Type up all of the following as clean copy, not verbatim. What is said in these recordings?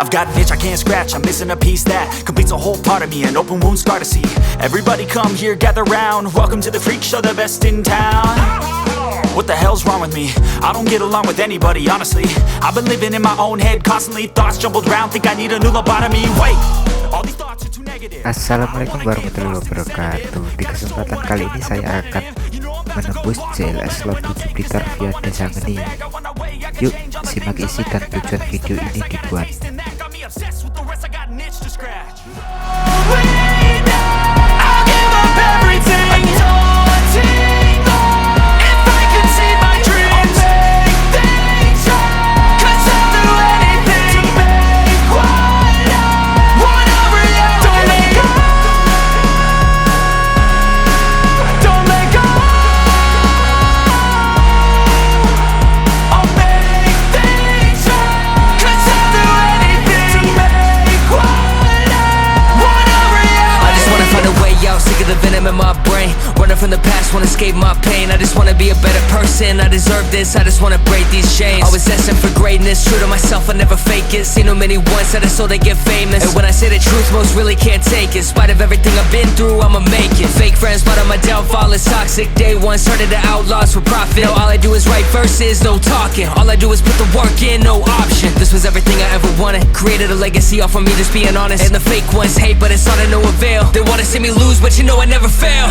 I've got an itch I can't scratch, I'm missing a piece that completes a whole part of me, an open wound scar to see. Everybody come here, gather round, welcome to the freak show, the best in town. What the hell's wrong with me? I don't get along with anybody, honestly. I've been living in my own head constantly, thoughts jumbled round, think I need a new lobotomy. Wait, all these thoughts are too negative. Assalamualaikum warahmatullahi wabarakatuh. Di kesempatan kali ini saya akan menembus JLS slot 7 blitter via desa geni. Yuk simak isi dan tujuan video ini dibuat. In my brain, running from the past, wanna escape my pain. I just wanna be a better person, I deserve this, I just wanna break these chains. Always asking for greatness, true to myself, I never fake it. Seen too many once that I so they get famous. And when I say the truth, most really can't take it. In spite of everything I've been through, I'ma make it. Fake friends, but on my downfall is toxic. Day one, started to outlaws for profit. Now all I do is write verses, no talking. All I do is put the work in, no option. This was everything I ever wanted. Created a legacy off of me just being honest. And the fake ones hate, but it's all to no avail. They wanna see me lose, but you know I never fail.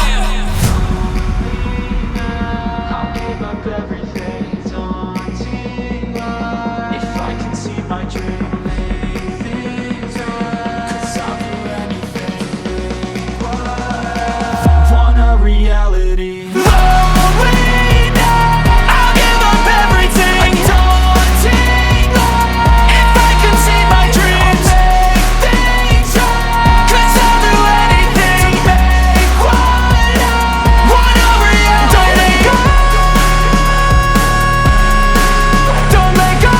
I'll give up everything, daunting if I can see my dream. Cause I'll do anything, want a reality. I'll give up everything, daunting if I can see my dreams. Cause I'll do anything to make want a reality. Don't let go, don't let go.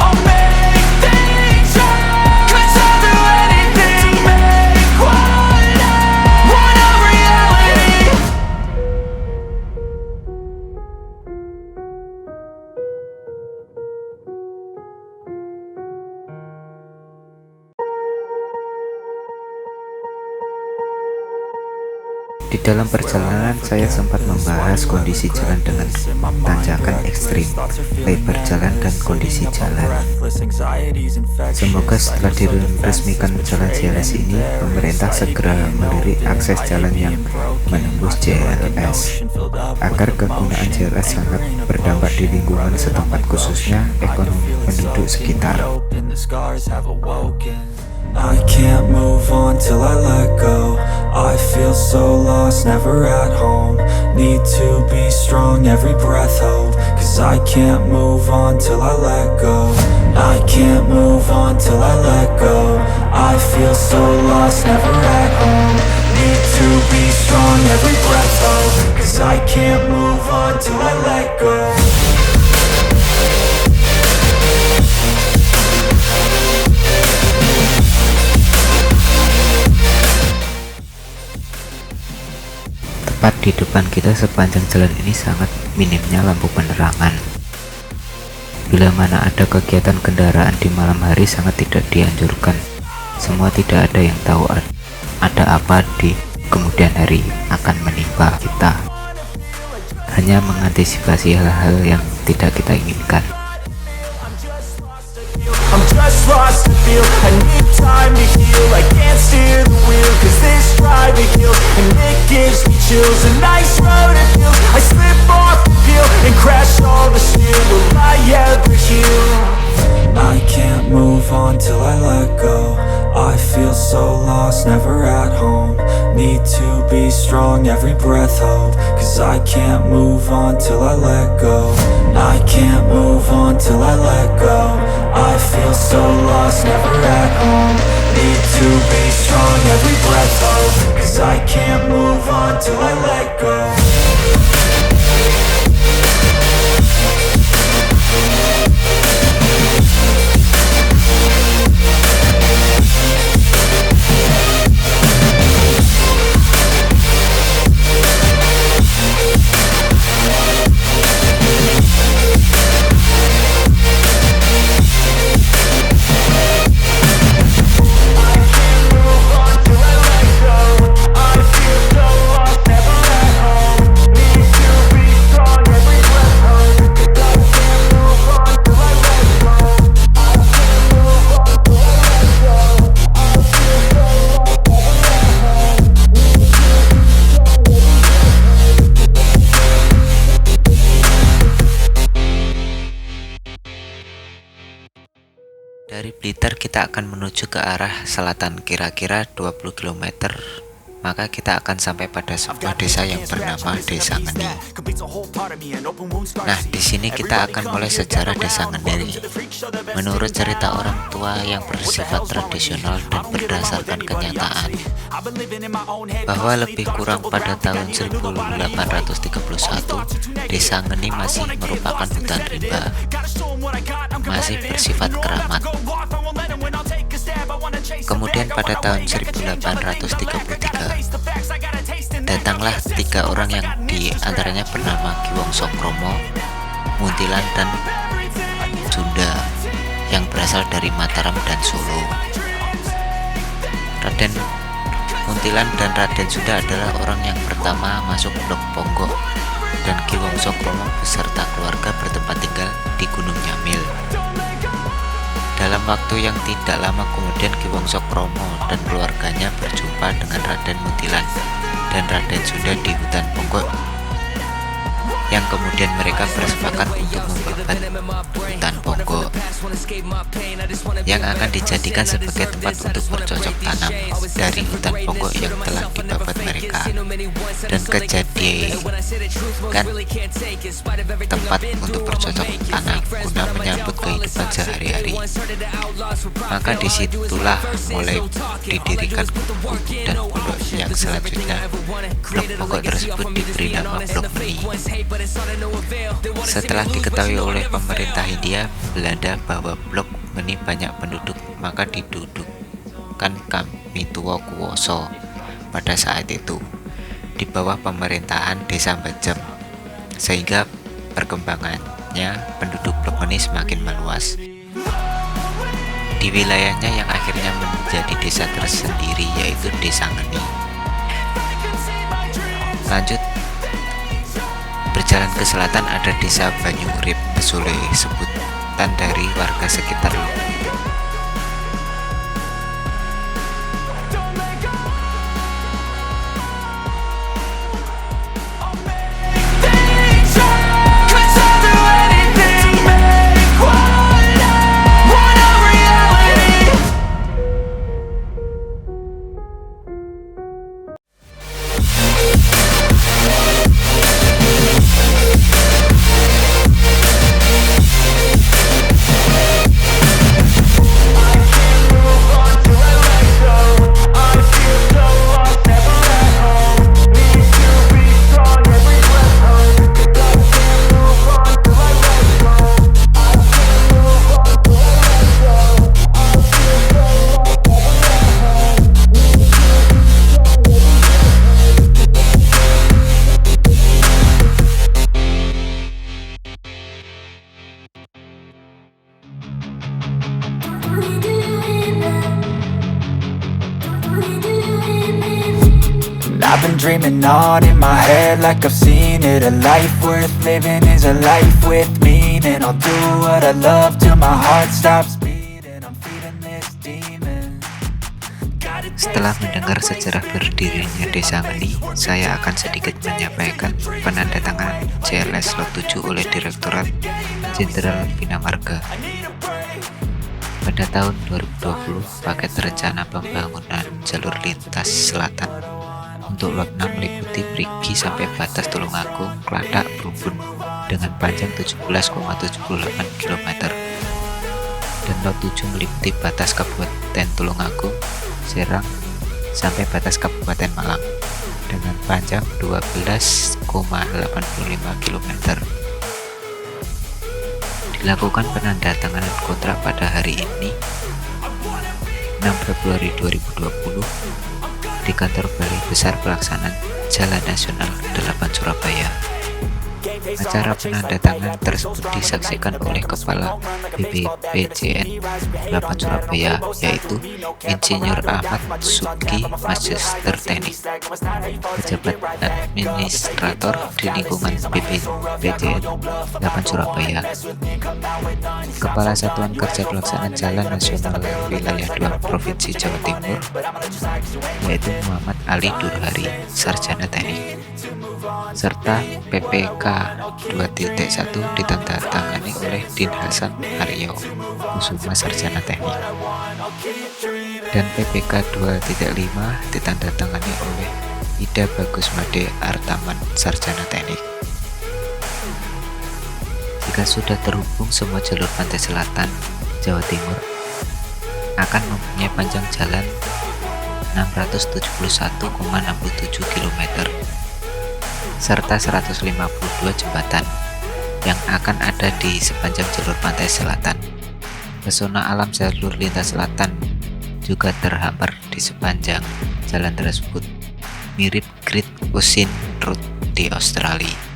I'll make things right. Cause I'll do anything to make want a reality. Di dalam perjalanan saya sempat membahas kondisi jalan dengan tanjakan ekstrim, lebar jalan dan kondisi jalan. Semoga setelah diresmikan jalan JLS ini, pemerintah segera melirik akses jalan yang menembus JLS, agar kegunaan JLS sangat berdampak di lingkungan setempat, khususnya ekonomi penduduk sekitar. I can't move on till I let go. I feel so lost, never at home. Need to be strong, every breath hold. Cause I can't move on till I let go. I can't move on till I let go. I feel so lost, never at home. Need to be strong, every breath hold. Cause I can't move on till I let go. Tepat di depan kita sepanjang jalan ini sangat minimnya lampu penerangan. Bila mana ada kegiatan kendaraan di malam hari sangat tidak dianjurkan. Semua tidak ada yang tahu ada apa di kemudian hari akan menimpa kita. Hanya mengantisipasi hal-hal yang tidak kita inginkan. I'm just lost to feel, I need time to heal. I can't steer the wheel, cause this driving kills. And it gives me chills, a nice road it feels. I slip off the peel and crash all the steel. Will I ever heal? I can't move on till I let go. I feel so lost, never at home. Need to be strong, every breath hold. Cause I can't move on till I let go. I can't move on till I let go. I feel so lost, never at home. Need to be strong, every breath hold. Cause I can't move on till I let go. Dari Blitar kita akan menuju ke arah selatan kira-kira 20 km. Maka kita akan sampai pada sebuah desa yang bernama Desa Ngeni. Nah, di sini kita akan mulai sejarah Desa Ngeni. Menurut cerita orang tua yang bersifat tradisional dan berdasarkan kenyataan, bahwa lebih kurang pada tahun 1831, Desa Ngeni masih merupakan hutan rimba, masih bersifat keramat. Kemudian pada tahun 1833, datanglah 3 orang yang diantaranya bernama Ki Wongso Kromo, Muntilan, dan Sunda yang berasal dari Mataram dan Solo. Raden Muntilan dan Raden Sunda adalah orang yang pertama masuk Blok Ponggok, dan Ki Wongso Kromo beserta keluarga bertempat tinggal di Gunung Nyamil. Dalam waktu yang tidak lama kemudian Ki Wongso Kromo dan keluarganya berjumpa dengan Raden Muntilan dan Raden Sunda di hutan Ponggok, yang kemudian mereka bersepakat untuk membabat hutan Ponggok yang akan dijadikan sebagai tempat untuk bercocok tanam dari hutan Ponggok yang telah dibabat mereka, dan kejadian tempat untuk bercocok tanam guna menyambut kehidupan sehari-hari. Maka disitulah mulai didirikan gubuk dan pondok yang selanjutnya Blok Ponggok tersebut diberi nama Blok Ngeni. Setelah diketahui oleh pemerintah Hindia Belanda bahwa Blok Ngeni banyak penduduk, maka didudukan Kamituwo Kuwoso pada saat itu di bawah pemerintahan Desa Bajem, sehingga perkembangannya penduduk Blok Ngeni semakin meluas di wilayahnya yang akhirnya menjadi desa tersendiri, yaitu Desa Ngeni. Lanjut berjalan ke selatan ada Desa Banyu Urip Besule, sebutan dari warga sekitar. I've been dreaming on in my head like I've seen it. A life worth living is a life with meaning. I'll do what I love till my heart stops beating. I'm feeding this demon. Setelah mendengar sejarah berdirinya Desa Ngeni, saya akan sedikit menyampaikan penandatanganan CLS Lot 7 oleh Direktorat Jenderal Bina Marga. Pada tahun 2020, paket rencana pembangunan jalur lintas selatan untuk lot 6 meliputi Perigi sampai batas Tulungagung, Kladak, Brumbun dengan panjang 17,78 km, dan lot 7 meliputi batas Kabupaten Tulungagung, Serang sampai batas Kabupaten Malang dengan panjang 12,85 km. Dilakukan penandatanganan kontrak pada hari ini 6 Februari 2020 di kantor Balai Besar Pelaksanaan Jalan Nasional 8 Surabaya. Acara penandatanganan tersebut disaksikan oleh Kepala BPPJN 8 Surabaya, yaitu Insinyur Ahmad Subki, Magister Teknik, pejabat administrator di lingkungan BPPJN 8 Surabaya, Kepala Satuan Kerja Pelaksanaan Jalan Nasional Wilayah 2 Provinsi Jawa Timur, yaitu Muhammad Ali Durhari, Sarjana Teknik. serta PPK 2.1 ditandatangani oleh Din Hasan Aryo Kusuma Sarjana Teknik, dan PPK 2.5 ditandatangani oleh Ida Bagus Made Artaman Sarjana Teknik. Jika sudah terhubung semua jalur pantai selatan Jawa Timur akan mempunyai panjang jalan 671,67 km serta 152 jembatan yang akan ada di sepanjang jalur pantai selatan. Pesona alam jalur lintas selatan juga terhampar di sepanjang jalan tersebut, mirip Great Ocean Road di Australia.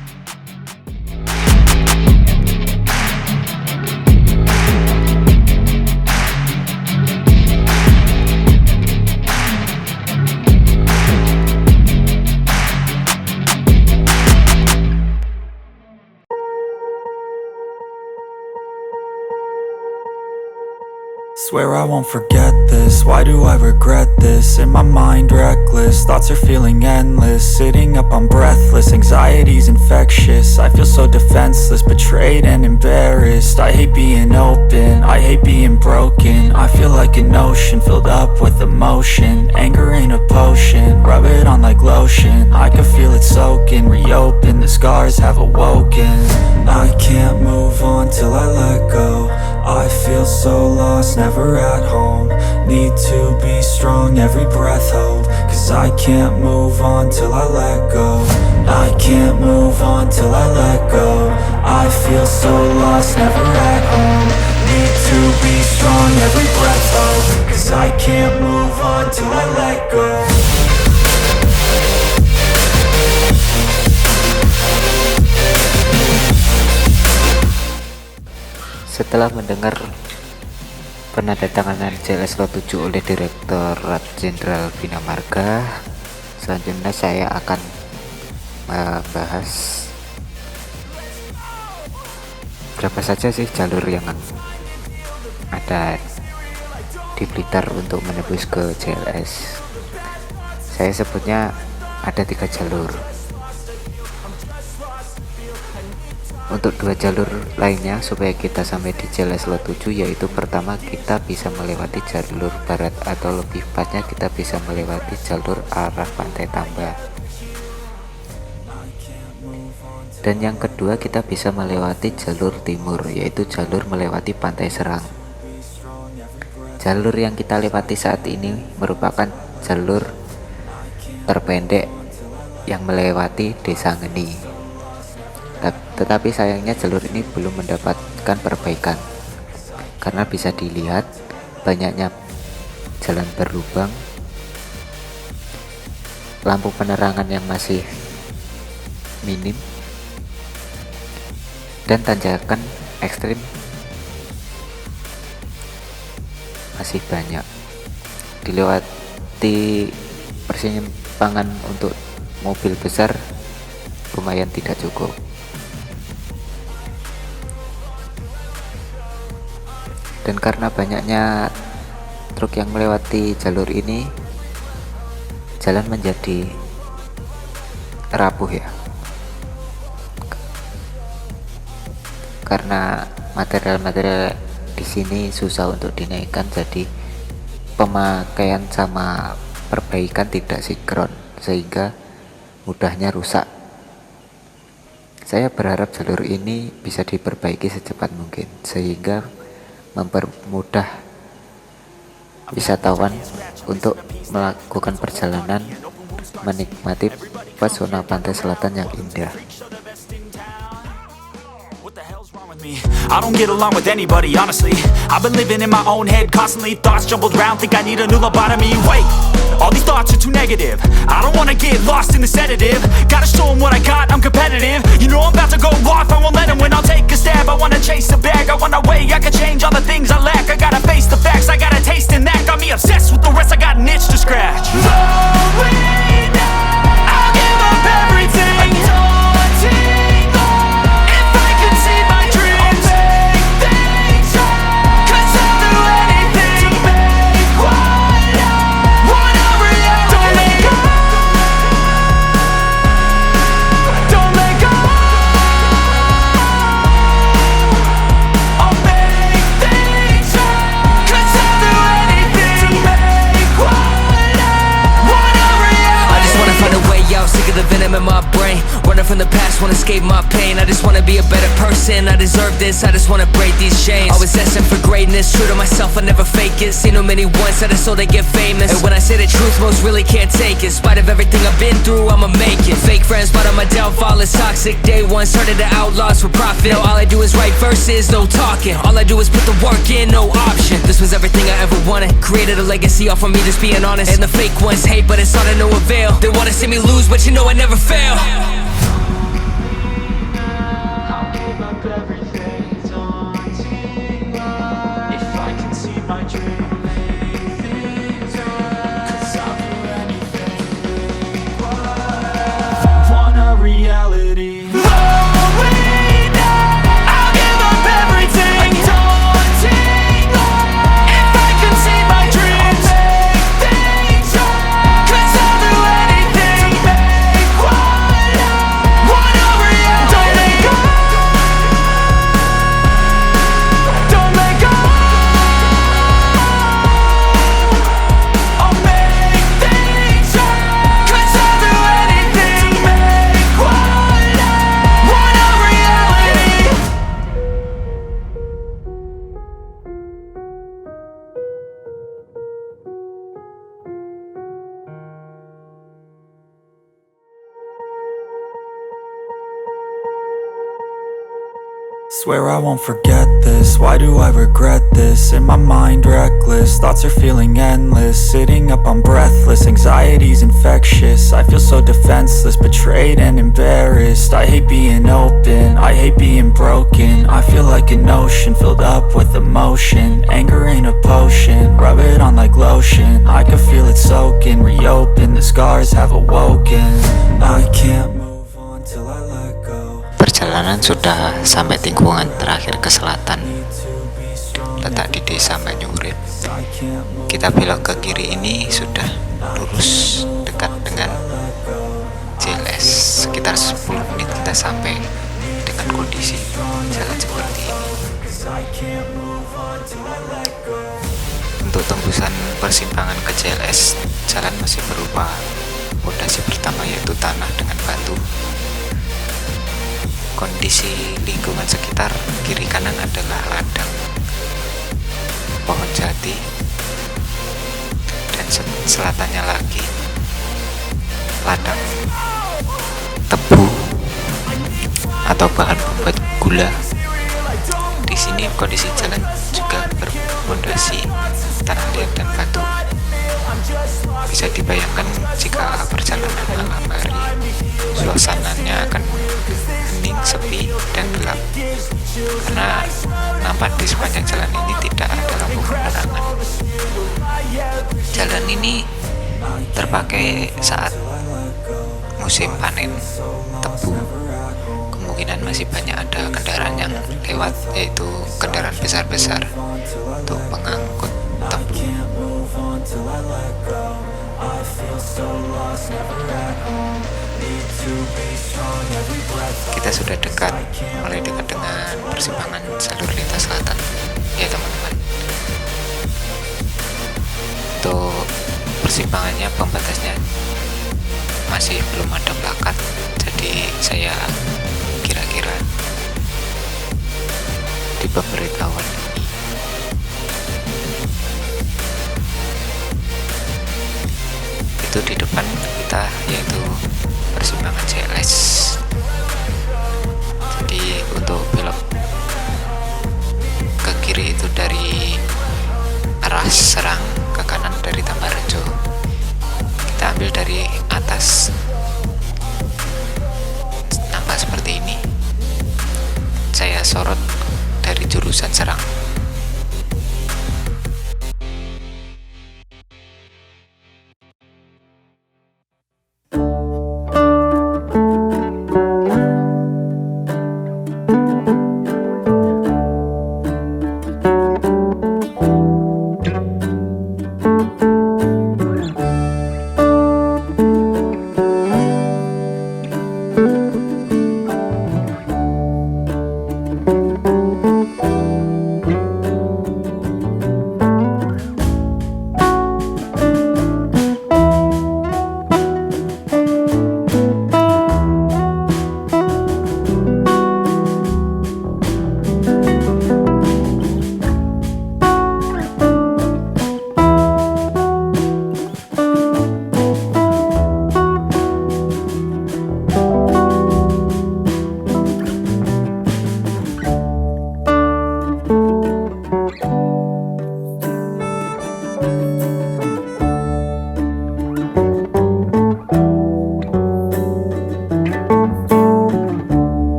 Swear I won't forget this, why do I regret this? In my mind reckless, thoughts are feeling endless. Sitting up I'm breathless, anxiety's infectious. I feel so defenseless, betrayed and embarrassed. I hate being open, I hate being broken. I feel like an ocean filled up with emotion. Anger ain't a potion, rub it on like lotion. I can feel it soaking, reopen, the scars have awoken. I can't move on till I let go. I feel so lost, never at home. Need to be strong, every breath hold. Cause I can't move on till I let go. I can't move on till I let go. I feel so lost, never at home. Need to be strong, every breath hold. Cause I can't move on till I let go. Setelah mendengar penandatanganan JLS Lot 7 oleh Direktorat Jenderal Bina Marga, selanjutnya saya akan membahas berapa saja sih jalur yang ada di Blitar untuk menembus ke JLS. Saya sebutnya ada 3 jalur. Untuk 2 jalur lainnya supaya kita sampai di JLS Lot 7, yaitu pertama kita bisa melewati jalur barat atau lebih tepatnya kita bisa melewati jalur arah Pantai Tambak. Dan yang kedua kita bisa melewati jalur timur, yaitu jalur melewati Pantai Serang. Jalur yang kita lewati saat ini merupakan jalur terpendek yang melewati Desa Ngeni. Tetapi sayangnya jalur ini belum mendapatkan perbaikan karena bisa dilihat banyaknya jalan berlubang, lampu penerangan yang masih minim, dan tanjakan ekstrim masih banyak. Dilewati persimpangan untuk mobil besar lumayan tidak cukup. Dan karena banyaknya truk yang melewati jalur ini, jalan menjadi rapuh ya, karena material-material di sini susah untuk dinaikkan, jadi pemakaian sama perbaikan tidak sinkron sehingga mudahnya rusak. Saya berharap jalur ini bisa diperbaiki secepat mungkin sehingga mempermudah wisatawan untuk melakukan perjalanan menikmati pesona pantai selatan yang indah. I don't get along with anybody, honestly. I've been living in my own head constantly. Thoughts jumbled round, think I need a new lobotomy. Wait, all these thoughts are too negative. I don't wanna get lost in the sedative. Gotta show them what I got, I'm competitive. You know I'm about to go off, I won't let them win. I'll take a stab, I wanna chase a bag. I wanna weigh, I can change all the things I lack. I gotta face the facts, I got a taste in that. Got me obsessed with the rest, I got an itch to scratch. Going now, I'll give up everything. escape my pain. I just wanna be a better person. I deserve this, I just wanna break these chains. I was destined for greatness, true to myself, I never fake it. Seen too many once that I so they get famous. And when I say the truth, most really can't take it. In spite of everything I've been through, I'ma make it. Fake friends, but on my downfall is toxic. Day one, started to outlaws for profit. Now all I do is write verses, no talking. All I do is put the work in, no option. This was everything I ever wanted. Created a legacy off of me just being honest. And the fake ones hate, but it's all to no avail. They wanna see me lose, but you know I never fail. I'll give up everything, daunting if I can see my dream, make things right. 'Cause I'll do anything, want a reality. Lonely now, I'll give up everything, daunting if I can see my dreams, make things right. 'Cause I'll do anything, make what I want a reality. Don't let go, don't let go. I'll make things right. 'Cause I'll do anything, make what I want a reality. Swear I won't forget this, why do I regret this? In my mind reckless, thoughts are feeling endless. Sitting up I'm breathless, anxiety's infectious. I feel so defenseless, betrayed and embarrassed. I hate being open, I hate being broken. I feel like an ocean filled up with emotion. Anger ain't a potion, rub it on like lotion. I can feel it soaking, reopen, the scars have awoken. I can't move on till I let go. Perjalanan sudah sampai tikungan terakhir ke selatan, letak di desa Banyurip. Kita belok ke kiri ini sudah lurus dekat dengan JLS. Sekitar 10 menit kita sampai dengan kondisi jalan seperti ini. Untuk tembusan persimpangan ke JLS, jalan masih berupa fondasi pertama yaitu tanah dengan batu. Kondisi lingkungan sekitar kiri kanan adalah ladang, pohon jati, dan selatannya lagi ladang tebu atau bahan pembuat gula. Di sini kondisi jalan juga berfondasi tanah liat dan batu. Bisa dibayangkan jika perjalanan malam hari, suasananya akan hening, sepi, dan gelap karena nampak di sepanjang jalan ini tidak ada lampu penerangan. Jalan ini terpakai saat musim panen tebu. Kemungkinan masih banyak ada kendaraan yang lewat, yaitu kendaraan besar-besar untuk pengangkut tebu. Kita sudah dekat, mulai dekat dengan persimpangan jalur lintas selatan ya teman-teman. Untuk persimpangannya, pembatasnya masih belum ada plakat, jadi saya kira-kira di pemberitahuan ini itu di depan kita yaitu persimpangan JLS.